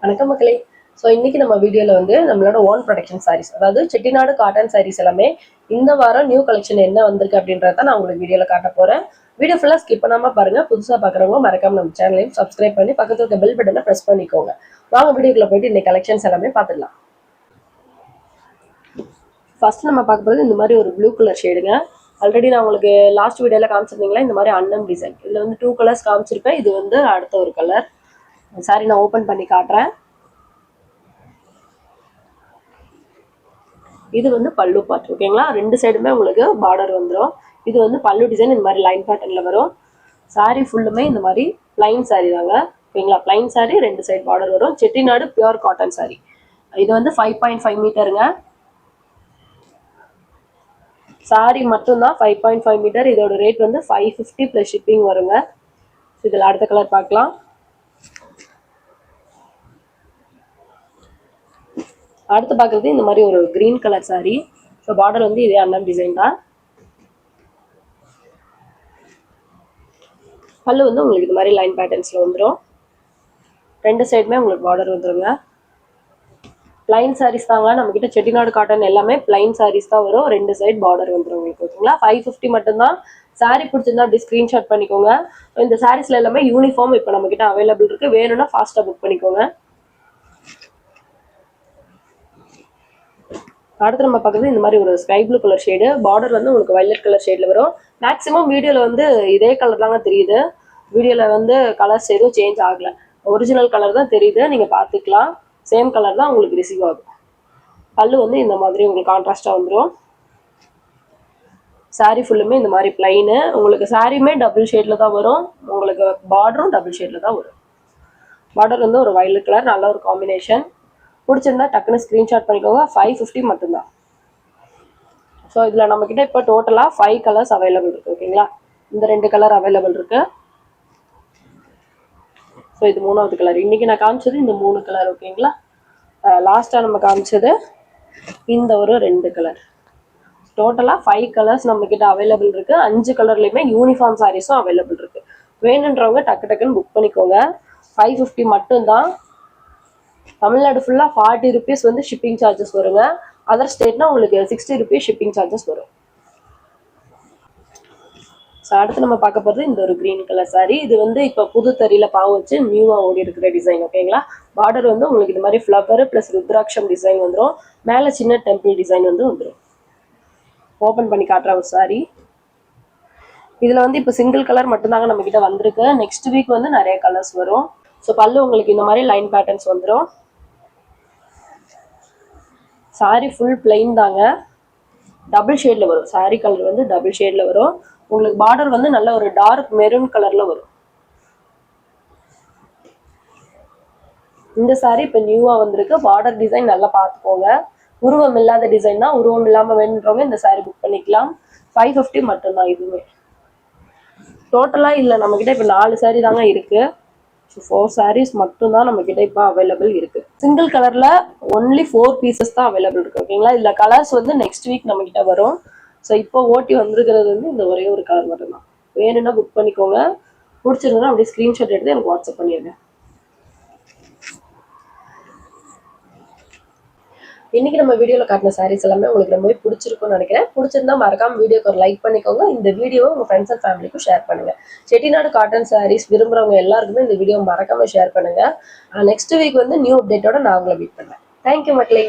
வணக்கம் மக்களே. ஸோ இன்னைக்கு நம்ம வீடியோவில் வந்து நம்மளோட ஓன் ப்ரொடக்ஷன் சாரீஸ், அதாவது செட்டிநாடு காட்டன் சாரீஸ் எல்லாமே இந்த வாரம் நியூ கலெக்ஷன் என்ன வந்திருக்கு அப்படின்றத நான் உங்களுக்கு வீடியோவில் காட்ட போகிறேன். வீடியோ ஃபுல்லாக ஸ்கிப் பண்ணாமல் பாருங்கள். புதுசாக பார்க்குறவங்க மறக்காம நம்ம சேனலையும் சப்ஸ்கிரைப் பண்ணி பக்கத்தில் இருக்க பெல் பட்டனை ப்ரெஸ் பண்ணிக்கோங்க. வாங்க வீடியோக்குள்ள போயிட்டு இன்னைக்கு கலெக்ஷன்ஸ் எல்லாமே பார்த்துடலாம். ஃபர்ஸ்ட் நம்ம பார்க்க போகிறது இந்த மாதிரி ஒரு ப்ளூ கலர் ஷேடுங்க. ஆல்ரெடி நான் உங்களுக்கு லாஸ்ட் வீடியோவில் காமிச்சிருந்தீங்களா இந்த மாதிரி அன்னம் டிசைன். இதில் வந்து 2 கலர்ஸ் காமிச்சிருப்பேன். இது வந்து அடுத்த ஒரு கலர். சாரி நான் ஓப்பன் பண்ணி காட்டுறேன். இது வந்து பல்லு பார்ட். ஓகேங்களா, ரெண்டு சைடுமே உங்களுக்கு பார்டர் வந்துடும். இது வந்து பல்லு டிசைன் இந்த மாதிரி லைன் பேட்டர்ன்ல வரும். சாரி ஃபுல்லுமே இந்த மாதிரி பிளைன் சாரி தாங்க. ஓகேங்களா, பிளைன் சாரி, ரெண்டு சைடு பார்டர் வரும். Chettinad pure cotton sorry. இது வந்து 5.5 மீட்டருங்க. சாரி மட்டும்தான் 5.5 மீட்டர். இதோட ரேட் வந்து 550 + ஷிப்பிங் வருங்க. இதில் அடுத்த கலர் பார்க்கலாம். அடுத்து பார்க்குறது இந்த மாதிரி ஒரு green colour sorry. So border வந்து இதே அண்ணன் டிசைன் தான். பல்லு வந்து உங்களுக்கு இது மாதிரி லைன் பேட்டர்ன்ஸில் வந்துடும். ரெண்டு சைடுமே உங்களுக்கு பார்டர் வந்துடுங்க. பிளைன் சாரீஸ் தாங்க நம்மக்கிட்ட. செட்டிநாடு காட்டன் எல்லாமே பிளைன் சாரீஸ் தான் வரும். ரெண்டு சைடு பார்டர் வந்துடும் உங்களுக்கு. ஓகேங்களா, 550 மட்டும்தான். சாரீ பிடிச்சிருந்தா அப்படி ஸ்க்ரீன்ஷாட் பண்ணிக்கோங்க. இந்த சாரீஸ்ல எல்லாமே யூனிஃபார்ம் இப்போ நம்மக்கிட்ட அவைலபிள் இருக்குது. வேணும்னா ஃபாஸ்ட்டாக புக் பண்ணிக்கோங்க. அடுத்து நம்ம பார்க்குறது இந்த மாதிரி ஒரு sky blue colour shade. Border வந்து உங்களுக்கு வயலட் கலர் ஷேடில் வரும். மேக்ஸிமம் வீடியோவில் வந்து இதே கலர் தாங்க தெரியுது. வீடியோவில் வந்து கலர்ஸ் எதுவும் சேஞ்ச் ஆகலை. ஒரிஜினல் கலர் தான் தெரியுது. நீங்கள் பார்த்துக்கலாம். சேம் கலர் தான் உங்களுக்கு ரிசீவ் ஆகும். பல்லு வந்து இந்த மாதிரி உங்களுக்கு கான்ட்ராஸ்டாக வந்துடும். சாரீ ஃபுல்லுமே இந்த மாதிரி பிளைனு. உங்களுக்கு சாரியுமே டபுள் ஷேடில் தான் வரும். உங்களுக்கு பார்டரும் டபுள் ஷேடில் தான் வரும். பார்டர் வந்து ஒரு வயலட் கலர், நல்ல ஒரு காம்பினேஷன். பிடிச்சிருந்தா டக்குன்னு ஸ்க்ரீன்ஷாட் பண்ணிக்கோங்க. 550 மட்டும்தான். ஸோ இதில் நம்மக்கிட்ட இப்போ டோட்டலாக 5 கலர்ஸ் அவைலபிள் இருக்குது. ஓகேங்களா, இந்த 2 கலர் அவைலபிள் இருக்குது. ஸோ இது 3வது கலர். இன்றைக்கி நான் காமிச்சது இந்த 3 கலர். ஓகேங்களா, லாஸ்ட்டாக நம்ம காமிச்சது இந்த ஒரு 2 கலர். டோட்டலாக 5 கலர்ஸ் நம்மக்கிட்ட அவைலபிள் இருக்குது. 5 கலர்லேயுமே யூனிஃபார்ம் சாரீஸும் அவைலபிள் இருக்குது. வேணுன்றவங்க டக்குன்னு புக் பண்ணிக்கோங்க. 550 மட்டும்தான். தமிழ்நாடு ஃபுல்லாக 40 rupees வந்து ஷிப்பிங் சார்ஜஸ் வருங்க. அதர் ஸ்டேட்னா உங்களுக்கு 60 rupees ஷிப்பிங் சார்ஜஸ் வரும். ஸோ அடுத்து நம்ம பார்க்க போகிறது இந்த ஒரு க்ரீன் கலர் சாரி. இது வந்து இப்போ புது தறியில் பாவ வச்சு நியூவாக ஓடி இருக்கிற டிசைன். ஓகேங்களா, பார்டர் வந்து உங்களுக்கு இது மாதிரி ஃப்ளவர் ப்ளஸ் ருத்ராட்சம் டிசைன் வந்துடும். மேலே சின்ன டெம்பிள் டிசைன் வந்து வந்துடும். ஓப்பன் பண்ணி காட்டுற ஒரு சாரி. இதில் வந்து இப்போ சிங்கிள் கலர் மட்டும்தாங்க நம்மக்கிட்ட வந்திருக்கு. நெக்ஸ்ட் வீக் வந்து நிறைய கலர்ஸ் வரும். ஸோ பல்லு உங்களுக்கு இந்த மாதிரி லைன் பேட்டர்ன்ஸ் வந்துடும். சாரி ஃபுல் பிளைன் தாங்க. டபுள் ஷேடில் வரும். சாரி கலர் வந்து டபுள் ஷேடில் வரும். உங்களுக்கு பார்டர் வந்து நல்ல ஒரு டார்க் மெரூன் கலரில் வரும். இந்த சாரி இப்போ நியூவாக வந்திருக்கு. பார்டர் டிசைன் நல்லா பார்த்துக்கோங்க. உருவம் இல்லாத டிசைன் தான். உருவம் இல்லாமல் வேணுன்றவங்க இந்த சாரி புக் பண்ணிக்கலாம். 550 மட்டும்தான். இதுவுமே டோட்டலாக இல்லை நம்மக்கிட்ட இப்போ 4 சாரி தாங்க இருக்குது. ஸோ 4 sarees மட்டும்தான் நம்மக்கிட்ட இப்போ அவைலபிள் இருக்குது. சிங்கிள் கலரில் ஒன்லி 4 pieces தான் அவைலபிள் இருக்குது. ஓகேங்களா, இதில் கலர்ஸ் வந்து நெக்ஸ்ட் வீக் நம்மக்கிட்ட வரும். ஸோ இப்போ ஓட்டி வந்துருக்கிறது வந்து இந்த ஒரே ஒரு கலர் மட்டும்தான். வேணும்னா புக் பண்ணிக்கோங்க. பிடிச்சிருந்தா அப்படியே ஸ்க்ரீன்ஷாட் எடுத்து எனக்கு வாட்ஸ்அப் பண்ணிடுங்க. இன்னைக்கு நம்ம வீடியோவில் காட்டின சாரீஸ் எல்லாமே உங்களுக்கு ரொம்பவே பிடிச்சிருக்கும்னு நினைக்கிறேன். பிடிச்சிருந்தா மறக்காம வீடியோக்கு ஒரு லைக் பண்ணிக்கோங்க. இந்த வீடியோவை உங்கள் ஃப்ரெண்ட்ஸ் அண்ட் ஃபேமிலிக்கும் ஷேர் பண்ணுங்கள். செட்டிநாடு காட்டன் சாரீஸ் விரும்புகிறவங்க எல்லாருக்குமே இந்த வீடியோ மறக்காம ஷேர் பண்ணுங்கள். நெக்ஸ்ட் வீக் வந்து நியூ அப்டேட்டோட நான் உங்களை மீட் பண்ணுறேன். தேங்க்யூ மக்களே.